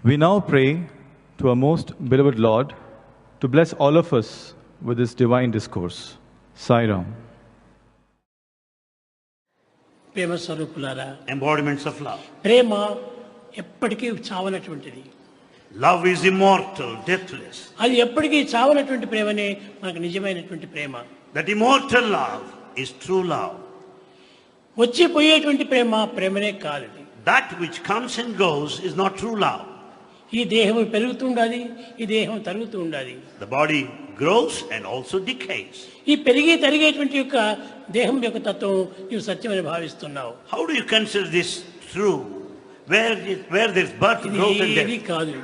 We now pray to our most beloved Lord to bless all of us with this divine discourse. Sai Ram. ప్రేమ స్వరూపులారా, Embodiments of love. ప్రేమ ఎప్పటికీ చావనటువంటిది. Love is immortal, deathless. అది ఎప్పటికీ చావనటువంటి ప్రేమనే మనకు నిజమైనటువంటి ప్రేమ. That immortal love is true love. వచ్చిపోయేటువంటి ప్రేమ ప్రేమనే కాదు. That which comes and goes is not true love. ఈ దేహం పెరుగుతూ ఉండాలి, ఈ దేహం తరుగుతూ ఉండాలి. The body grows and also decays. ఈ పెరిగి తరిగేటువంటి యొక్క దేహం యొక్క తత్వం నీవు సత్యమని భావిస్తున్నావు. How do you consider this true? Where there is birth, growth and ఇది death? కాదు.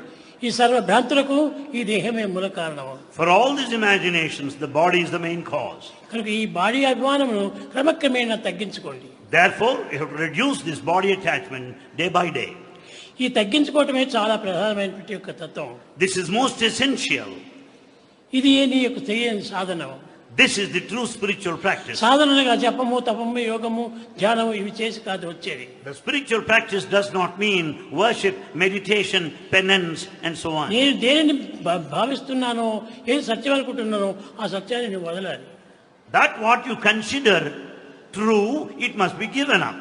ఈ సర్వ భ్రాంతులకు ఈ దేహమే మూల కారణం. For all these imaginations, the body is the main cause. కనుక ఈ బాడీ అభిమానమును క్రమక్రమేణా తగ్గించుకోండి. Therefore, you have to reduce this body attachment day by day. ఈ తగ్గించుకోవటమే చాలా ప్రధానమైనటువంటి యొక్క తత్వం. This is most essential. ఇది నీ యొక్క తెలియని సాధనం. This is the true spiritual practice. సాధనగా జపము, తపము, యోగము, ధ్యానము ఇవి చేసి కాదు వచ్చేది. The spiritual practice does not mean worship, meditation, penance and so on. నేను దేనిని భావిస్తున్నానో, ఏది సత్యం అనుకుంటున్నానో ఆ సత్యాన్ని నువ్వు వదలాలి. That what you consider true, it must be given up.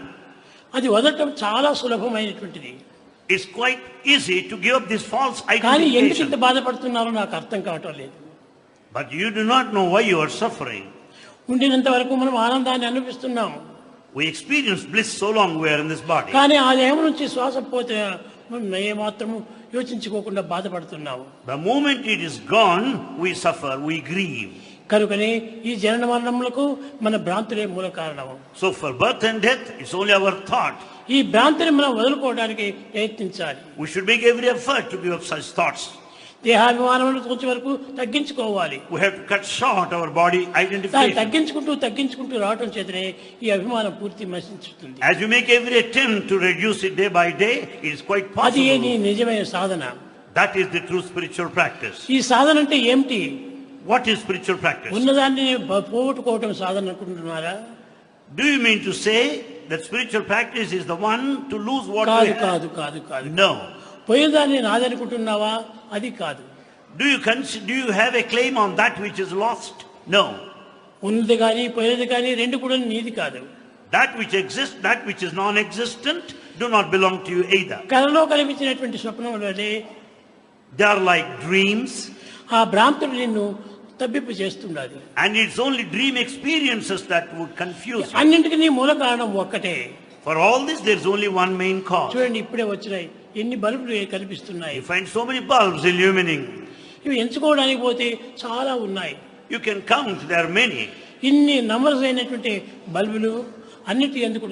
అది వదలటం చాలా సులభమైనటువంటిది. It's quite easy to give up this false కానీ ఎందుకు ఇంత identification. బాధపడుతున్నారో నాకు అర్థం కావటం లేదు. But you do not know why you are suffering. ఉండినంత వరకు మనం ఆనందాన్ని అనుభవిస్తున్నాం. We experience bliss so long we are in this body. కానీ ఆ దేహం నుంచి శ్వాస పోతే మనం ఏమాత్రము యోచించుకోకుండా బాధపడుతున్నాము. The moment it is gone, we suffer, we grieve. కనుకనే ఈ జనన మరణములకు మన భ్రాంతులే మూల కారణము. So for birth and death, it's only our thought. ఈ భ్రాంతిని మనం వదులుకోవడానికి ప్రయత్నించాలి. We should make every effort to give up such thoughts. దేహాభిమానములను కొంచెం వరకు తగ్గించుకోవాలి. We have to cut short our body దాన్ని identification. తగ్గించుకుంటూ రావటం చేతనే ఈ అభిమానం పూర్తి నశించుతుంది. As you make every attempt to reduce it day by day, it is quite అది నీ possible. నిజమైన సాధన. That is the true spiritual practice. ఈ సాధన అంటే ఏమిటి? What is spiritual practice? ఉన్నదాన్ని పోగొట్టుకోవటం సాధన అనుకుంటున్నారా? Do you mean to say that spiritual practice is the one to lose what కాదు we have? కాదు కాదు కాదు. No. పోయేదాన్ని నాదనుకుంటున్నావా? అది కాదు. Do you have a claim on that which is lost? No. ఉన్నది కానీ పోయేది కానీ రెండు కూడా నీది కాదు. That which exists, that which is non-existent, do not belong to you either. కలలో కనిపించినటువంటి స్వప్నములనే They are like dreams. ఆ భ్రాంతుడు నిన్ను తబ్బిప్పు చేస్తుండాలి. And it's only dream experiences that would confuse you. అన్నింటికి నీ మూల కారణం ఒక్కటే. For all this, there's only one main cause. చూడండి, ఇప్పుడే వచ్చినాయి ఎన్ని బల్బులు కనిపిస్తున్నాయి. You find so many bulbs illumining. ఇవి ఎంచుకోవడానికి పోతే చాలా ఉన్నాయి. You can count, there are many. ఇన్ని నంబర్స్ అయినటువంటి బల్బులు అన్నిటి ఎందుకు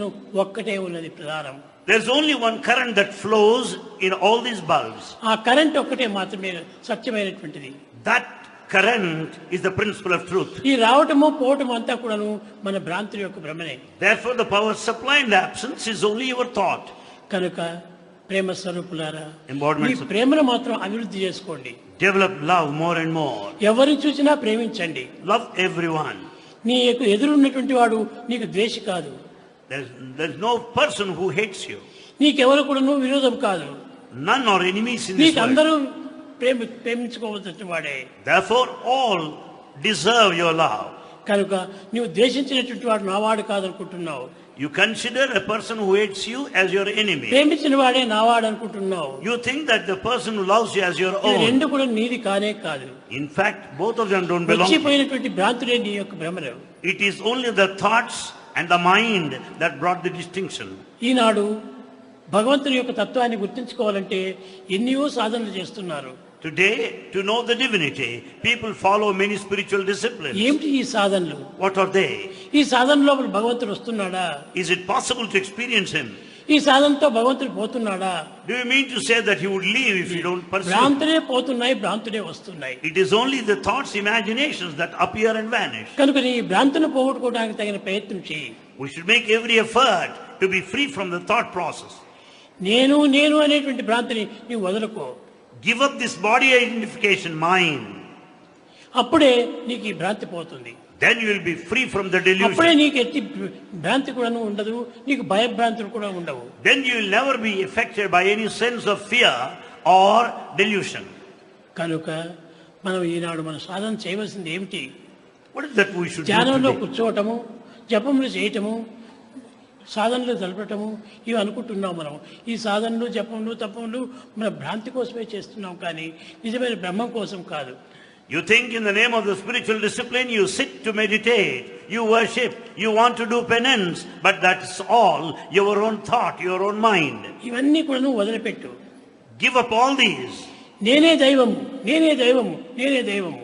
ఒక్కటే ఉన్నది ప్రధానం. There's only one current that flows in all these bulbs. ఆ కరెంట్ ఒక్కటే మాత్రమే సత్యమైనటువంటిది. That current is the principle of truth. ఈ రావటము పోవటం అంతా కూడాను మన భ్రాంతి యొక్క భ్రమనే. Therefore, the power supply and absence is only your thought. కనుక ప్రేమ స్వరూపులారా, ఈ Embodiments of ప్రేమను మాత్రం అభివృద్ధి చేసుకోండి. develop love more and more. ఎవరిని చూసినా ప్రేమించండి. Love everyone. నీ యొక్క ఎదురున్నటువంటి వాడు నీకు ద్వేషి కాదు. There's no person who hates you. నీకెవరు కూడా విరోధం కాదు. None are enemies in this నీకు world. అందరూ ప్రేమించుకోవాల్సిన వాడే. Therefore, all deserve your love. కనుక నీవు ద్వేషించినటువంటి వాడు నావాడు కాదనుకుంటున్నావు. You consider a person who hates you as your enemy. ప్రేమించిన వాడే నావాడు అనుకుంటున్నావు. You think that the person who loves you as your ఈ own. రెండు కూడా నీది కానే కాదు. In fact, both of them don't belong to you. వచ్చిపోయినటువంటి భ్రాంతులే నీ యొక్క భ్రమలు. It is only the thoughts and the mind that brought the distinction. ఈనాడు భగవంతుని యొక్క తత్వాన్ని గుర్తించుకోవాలంటే ఎన్నో సాధనలు చేస్తున్నారు. Today, to know the divinity, people follow many spiritual disciplines. ఏమిటి ఈ సాధనలు? What are they? ఈ సాధన లోపల భగవంతుడు వస్తున్నాడా? Is it possible to experience him? ఈ సాధనతో భగవంతుడు పోతున్నాడా? Do you mean to say that he would leave if you don't pursue? భ్రాంతులే పోతున్నాయి, భ్రాంతులే వస్తున్నాయి. It is only the thoughts, imaginations that appear and vanish. కనుక నీ భ్రాంతిని పోగొట్టుకోవడానికి తగిన ప్రయత్నం చేయి. We should make every effort to be free from the thought process. నేను నేను అనేటువంటి భ్రాంతిని నీవు వదులుకో. Give up this body identification, mind. అప్పుడే నీకు ఈ భ్రాంతి పోతుంది. Then you will be free from the delusion. అప్పుడే నీకు ఎట్టి భ్రాంతి కూడా ఉండదు, నీకు భయభ్రాంతులు కూడా ఉండవు. Then you will never be affected by any sense of fear or delusion. కనుక మనం ఈనాడు మన సాధన చేయవలసింది ఏమిటి? What is that we should do ధ్యానంలో today? కూర్చోవటము, జపములు చేయటము, సాధనలు జరపటము ఇవి అనుకుంటున్నాం మనం. ఈ సాధనలు జపములు తపములు మన భ్రాంతి కోసమే చేస్తున్నాం, కానీ నిజమైన బ్రహ్మం కోసం కాదు. You think in the name of the spiritual discipline, you sit to meditate, you worship, you want to do penance, but that's all your own thought, your own mind. ఇవన్నీ కూడా నువ్వు వదిలిపెట్టు. Give up all these. నేనే దైవము, నేనే దైవము, నేనే దైవము.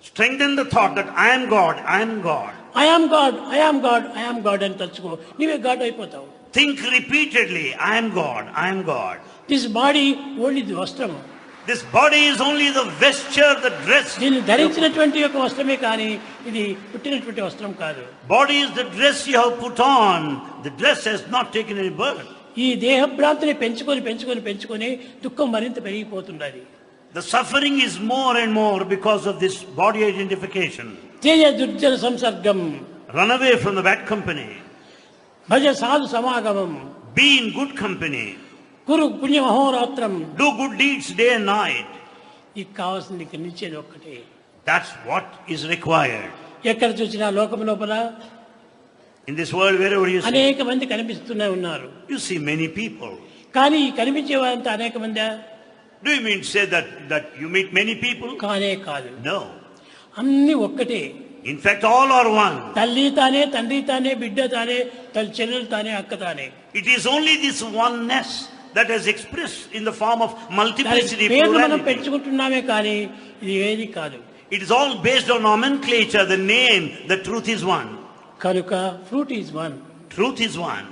Strengthen the thought that I am God, I am God. I am God, I am God, I am God అని తలుచుకో, నీవే గాడ్ అయిపోతావు. Think repeatedly, I am God, I am God. This body only the వస్త్రము. This body is only the vesture, the dress. దీన్ని ధరించినటువంటి యొక్క వస్త్రమే, కానీ ఇది పుట్టినటువంటి వస్త్రం కాదు. Body is the dress you have put on. The dress has not taken any birth. ఈ దేహభ్రాంతిని పెంచుకొని పెంచుకొని పెంచుకొని దుఃఖం మరింత పెరిగిపోతున్నది. The suffering is more and more because of this body identification. Teja దుర్జన సంసర్గం, Run away from the bad company. భజ సాధు సమాగమం, Be in good company. కురు పుణ్య మహోరాత్రం. Do good deeds day and night. ఇది కావాల్సింది ఇక్కడ నిచ్చేది ఒక్కటే. That's what is required. ఎక్కడ చూసినా లోకం లోపల In this world, wherever you see, అనేక మంది కనిపిస్తూనే ఉన్నారు. you see many people. కానీ ఈ కనిపించే వారంతా అనేక మంది Do you mean to say that you meet many people? కానే కాదు. No. అన్ని ఒక్కటే. In fact, all are one. తల్లి తానే, తండ్రి తానే, బిడ్డ తానే, చెల్లెలు తానే, అక్క తానే. It is only this oneness that has expressed in the form of multiplicity, పేర్లు మనం plurality. పెంచుకుంటున్నామే, కానీ ఇది ఏది కాదు. It is all based on nomenclature, the name. The truth is one. కనుక fruit is one. Truth is one.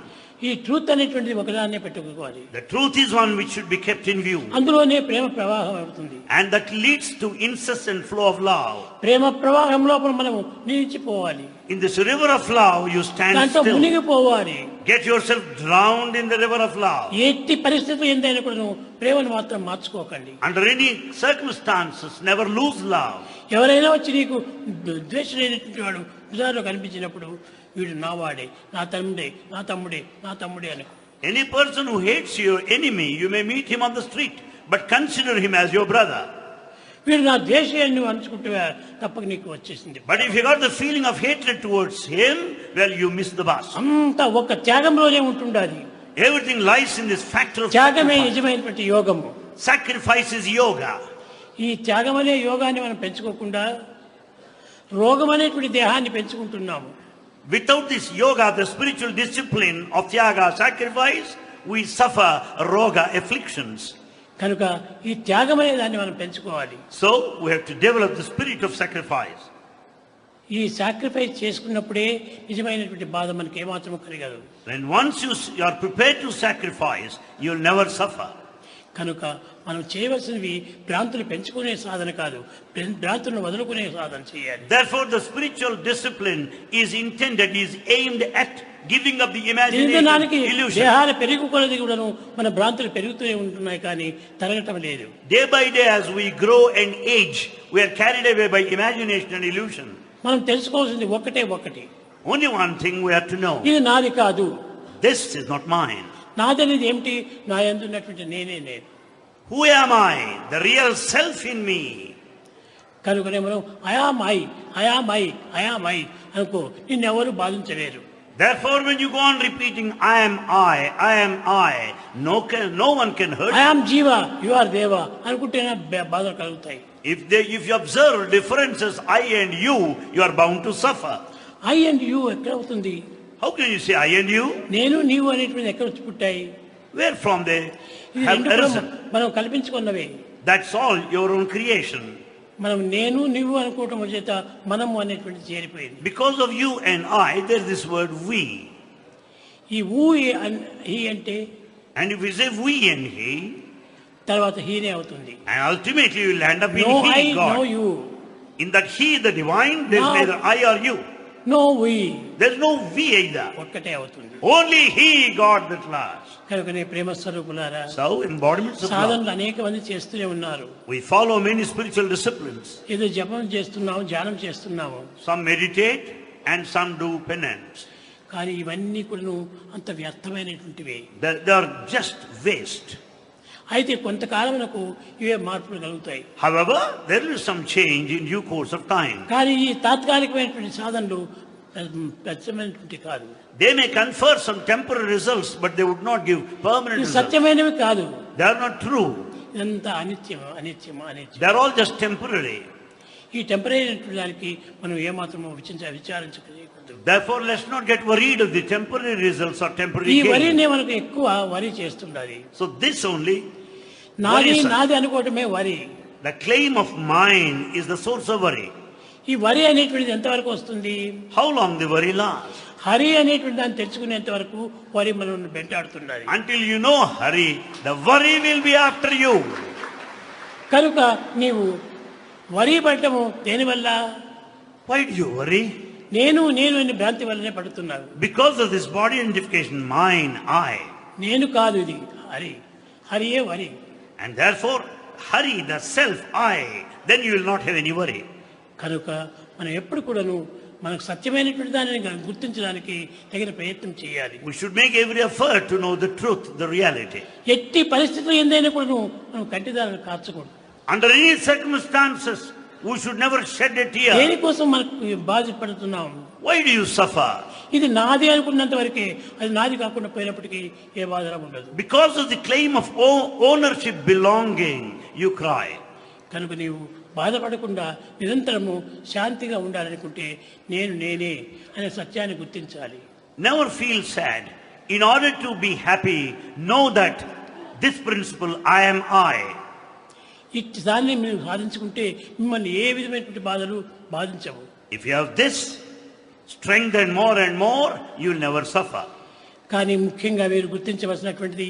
ఈ truth అనేటువంటిది ఒకదాన్నే పెట్టుకోవాలి. The truth is one which should be kept in view. అందులోనే ప్రేమ ప్రవాహం అవుతుంది. And that leads to incessant flow of love. ప్రేమ ప్రవాహం లోపల మనం నిలిచిపోవాలి. In this river of love, you stand దాంట్లో still. మునిగిపోవాలి. Get yourself drowned in the river of love. ఎట్టి పరిస్థితులు ఎంతైనా కూడా నువ్వు ప్రేమను మాత్రం మార్చుకోకండి. Under any circumstances, never lose love. ఎవరైనా వచ్చి నీకు ద్వేషుడైనటువంటి వాడు బజార్లో కనిపించినప్పుడు, వీడు నా వాడే, నా తమ్ముడే, నా తమ్ముడే, నా తమ్ముడే అనుకో. Any person who hates your enemy, you may meet him on the street, but consider him as your brother. వీడు నా ద్వేషి అని నువ్వు అనుకుంటే తప్పక నీకు వచ్చేసింది. But if you got the feeling of hatred towards him, well, you miss the bus. అంతా ఒక త్యాగంలోనే ఉంటుండాలి. Everything lies in this factor of త్యాగమే sacrifice. నిజమైనటువంటి యోగము. Sacrifice is yoga. ఈ త్యాగం అనే యోగాన్ని మనం పెంచుకోకుండా రోగం అనేటువంటి దేహాన్ని పెంచుకుంటున్నాము. Without this yoga, the spiritual discipline of tyaga, sacrifice, we suffer roga, afflictions. కనుక ఈ త్యాగం అనే దాన్ని మనం పెంచుకోవాలి. So we have to develop the spirit of sacrifice. ఈ సాక్రిఫైస్ చేసుకున్నప్పుడే నిజమైనటువంటి బాధ మనకి ఏమాత్రం కలగదు. And once you are prepared to sacrifice, you'll never suffer. కనుక మనం చేయవలసినవి భ్రాంతులు పెంచుకునే సాధన కాదు, భ్రాంతులను వదులుకునే సాధన చేయాలి. Therefore, the spiritual discipline is intended, is aimed at giving up the imagination, దినదినానికి illusion. దేహాలు పెరుగుకొలది కూడాను మన భ్రాంతులు పెరుగుతూనే ఉంటున్నాయి, కానీ తరగటం లేదు. Day by day, as we grow and age, we are carried away by imagination and illusion. మనం తెలుసుకోవాల్సింది ఒకటి. Only one thing we have to know. ఇది నాది కాదు. This is not mine. నాదనేది ఏమిటి? నా యందు ఉన్నటువంటి నేనే నేను. Who am I? The real self in me. కనుకనే మనం ఐ అనుకో, నిన్నెవరు బాధించలేరు. Therefore, when you go on repeating, I am I, no one can hurt you. I am జీవ, యు ఆర్ దేవ అనుకుంటేనే బాధలు కలుగుతాయి. If you observe differences, I and you are bound to suffer. I and you ఎక్కడ అవుతుంది? How can you say I and you? నేను నీవు అనేటువంటి ఎక్కడ వచ్చి పుట్టాయి? Where from they ఇది have రెండు కూడా arisen? మనం కల్పించుకున్నవే. That's all your own creation. మనం నేను నీవు అనుకోవటం చేత మనము అనేటువంటి చేరిపోయింది. Because of you and I, there's this word we. ఈ హీ అంటే, And if we say we and he, తర్వాత హీనే అవుతుంది. and ultimately you will end up in no I, he, no God. You. In that he, the divine, there's No. neither I or you. No we. There's no we either. ఒక్కటే అవుతుంది. Only he, God, that lasts. కనుకనే ప్రేమ స్వరూపులారా, So, embodiments of love. సాధనలు అనేక మంది చేస్తూనే ఉన్నారు. We follow many spiritual disciplines. ఏదో జపం చేస్తున్నాము, ధ్యానం చేస్తున్నాము, Some meditate and some do penance. కానీ ఇవన్నీ కూడా అంత వ్యర్థమైనటువంటివే. They are just waste. అయితే కొంతకాలమునకు ఇవే మార్పులు కలుగుతాయి. However, there will be some change in due course of time. కానీ ఈ తాత్కాలికమైనటువంటి సాధనలు సత్యమైనటువంటి కాదు. They may confer some temporary results, but they would not give permanent ఇవి results. సత్యమైనవి కాదు. They are not true. ఇదంతా అనిత్యం అనిత్యం అనిత్యం. They are all just temporary. ఈ temporary అయినటువంటి దానికి మనం ఏమాత్రమో విచారించకూడదు. Therefore, let's not get worried of the temporary results or temporary ఈ gain. వరినే మనకు ఎక్కువ వరి చేస్తుండాలి. So this only, నాది worries us. నాది అనుకోవటమే వరి. The claim of mine is the source of worry. ఈ వరి అనేటువంటిది ఎంతవరకు వస్తుంది? How long the worry lasts? Hari అనేటువంటి దాన్ని తెచ్చుకునేంత వరకు వరి మనం వెంటాడుతుండాలి. Until you know hurry, the worry will be after you. కనుక నీవు వరి పడటము దేనివల్ల? Why do you worry? నేను నేను అనే భ్రాంతి వల్లనే పడుతున్నాను. Because of this body identification, mine, I. నేను కాదు, ఇది హరి. హరియే వరి. And therefore, hurry, the self, I. Then you will not have any worry. కనుక మనం ఎప్పుడు కూడాను మనకు సత్యమైనటువంటి దానిని గుర్తించడానికి తగిన ప్రయత్నం చేయాలి. We should make every effort to know the truth, the reality. ఎట్టి పరిస్థితుల్లో ఎందైనా కూడాను మనం కంటిదారులు కార్చకూడదు. Under any circumstances, we should never shed a tear. దేనికోసం మనకు బాధపడుతున్నాం? Why do you suffer? ఇది నాది అనుకున్నంత వరకే, అది నాది కాకుండా పోయినప్పటికీ ఏ బాధ ఉండదు. Because of the claim of ownership, belonging, you cry. కనుక నీవు బాధపడకుండా నిరంతరము శాంతిగా ఉండాలనుకుంటే నేను నేనే అనే సత్యాన్ని గుర్తించాలి. Never feel sad. In order to be happy, know that this principle, I am I. ఇట్టి దాన్ని మీరు సాధించుకుంటే మిమ్మల్ని ఏ విధమైనటువంటి బాధలు బాధించవు. If you have this strength and more, you will never suffer. కానీ ముఖ్యంగా మీరు గుర్తించవలసినటువంటిది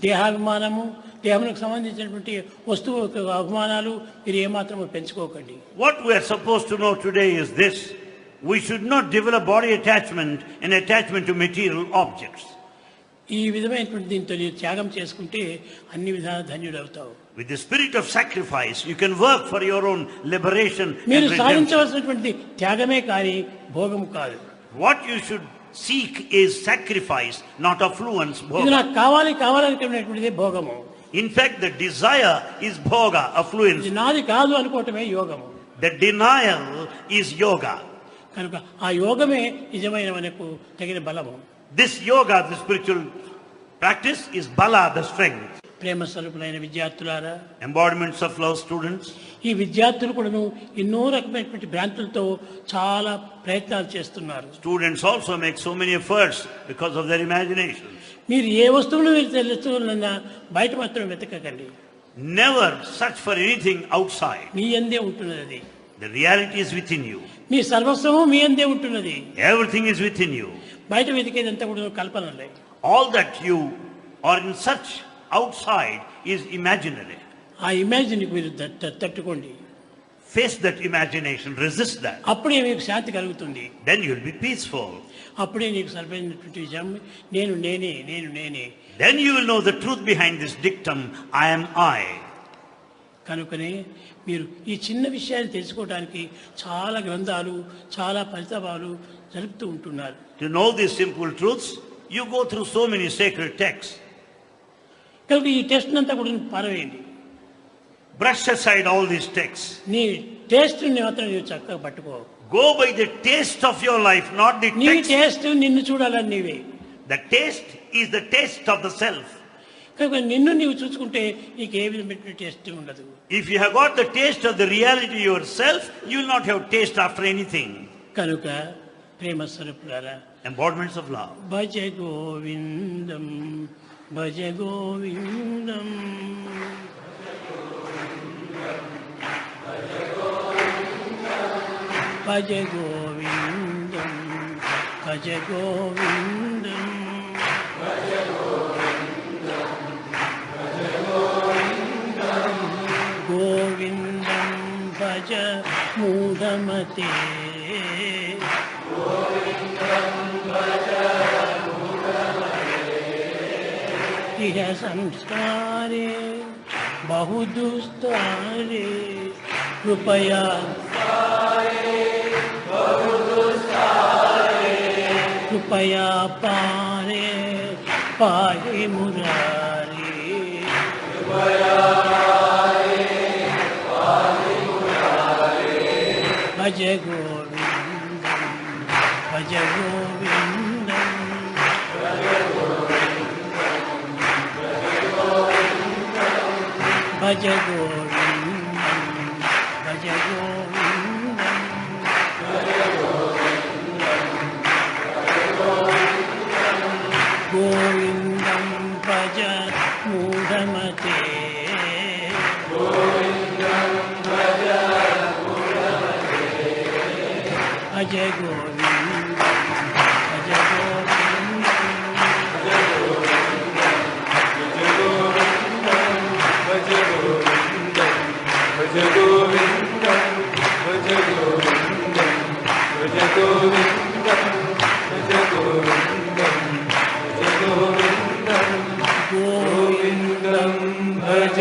దేహాభిమానము, దేహమునకు సంబంధించినటువంటి వస్తువు అభిమానాలు మీరు ఏమాత్రము పెంచుకోకండి. What we are supposed to know today is this: we should not develop body attachment and attachment to material objects. ఈ విధమైనటువంటి దీంతో మీరు త్యాగం చేసుకుంటే అన్ని విధాల ధన్యుడవుతావు. With the spirit of sacrifice, you can work for your own liberation and మీరు redemption. సాధించవలసినటువంటి త్యాగమే కానీ భోగము కాదు. What you should seek is sacrifice, not affluence, ఇది bhoga. నాకు కావాలి కావాలనుకునేటువంటిదే భోగము. In fact, the desire is bhoga, affluence. ఇది నాది కాదు అనుకోవటమే యోగము. The denial is yoga. కనుక ఆ యోగమే నిజమైన మనకు తగిన బలము. This yoga, the spiritual practice, is bala, the strength. ప్రేమ స్వరూపులైన విద్యార్థులారా, Embodiments of love students. ఈ విద్యార్థులు కూడాను ఎన్నో రకమైనటువంటి భ్రాంతులతో చాలా ప్రయత్నాలు చేస్తున్నారు. Students also make so many efforts because of their imaginations. మీరు ఏ వస్తువును మీరు తెలుసుకోవాలన్నా బయట మాత్రం వెతకకండి. Never search for anything outside. మీ అందే ఉంటున్నది అది. The reality is within you. మీ సర్వస్వము మీ అందే ఉంటున్నది. Everything is within you. బయట వెతికేదంతా కూడా కల్పనలే. All that you are in search outside is imaginary. ఆ ఇమాజిన్ మీరు తట్టుకోండి. Face that imagination, resist that. అప్పుడే మీకు శాంతి కలుగుతుంది. Then you'll be peaceful. అప్పుడే నీకు సరిపోయినటువంటి విషయం నేను నేనే నేను నేనే. Then you will know the truth behind this dictum, I am I. కనుకనే మీరు ఈ చిన్న విషయాన్ని తెలుసుకోవడానికి చాలా గ్రంథాలు చాలా పరితాపాలు జరుపుతూ ఉంటున్నారు. To know these simple truths, you go through so many sacred texts. కనుక ఈ టెస్ట్ అంతా కూడా పారవేయండి. Brush aside all these texts. నీ టేస్ట్ మాత్రం నీవు చక్కగా పట్టుకో. Go by the taste of your life, not the నీ text. టేస్ట్ నిన్ను చూడాలని నీవే. The taste is the taste of the self. కనుక నిన్ను నీవు చూసుకుంటే నీకు ఏ విధమైన టేస్ట్ ఉండదు. If you have got the taste of the reality yourself, you will not have taste after anything. కనుక ప్రేమ స్వరూపులారా, Embodiments of love. భజ గోవిందం భజ గోవిందం భజ గోవిందం భజ గోవిందం గోవిందం భజ మూఢమతే ఇహ సంస్కారే బహుదుస్తారే కృపయా కృపయా పారే పాహి మురారి భజ గోవిందం భజ గోవిందం భజ గోవిందం భజ గోవిందం గోవిందం భజ మూఢమతే భజ గోవిందం భజ గోవిందం భజ గోవిందం భజ గోవిందం భజ గోవిందం భజ గోవిందం భజ గోవిందం భజ గోవిందం గోవిందం భజ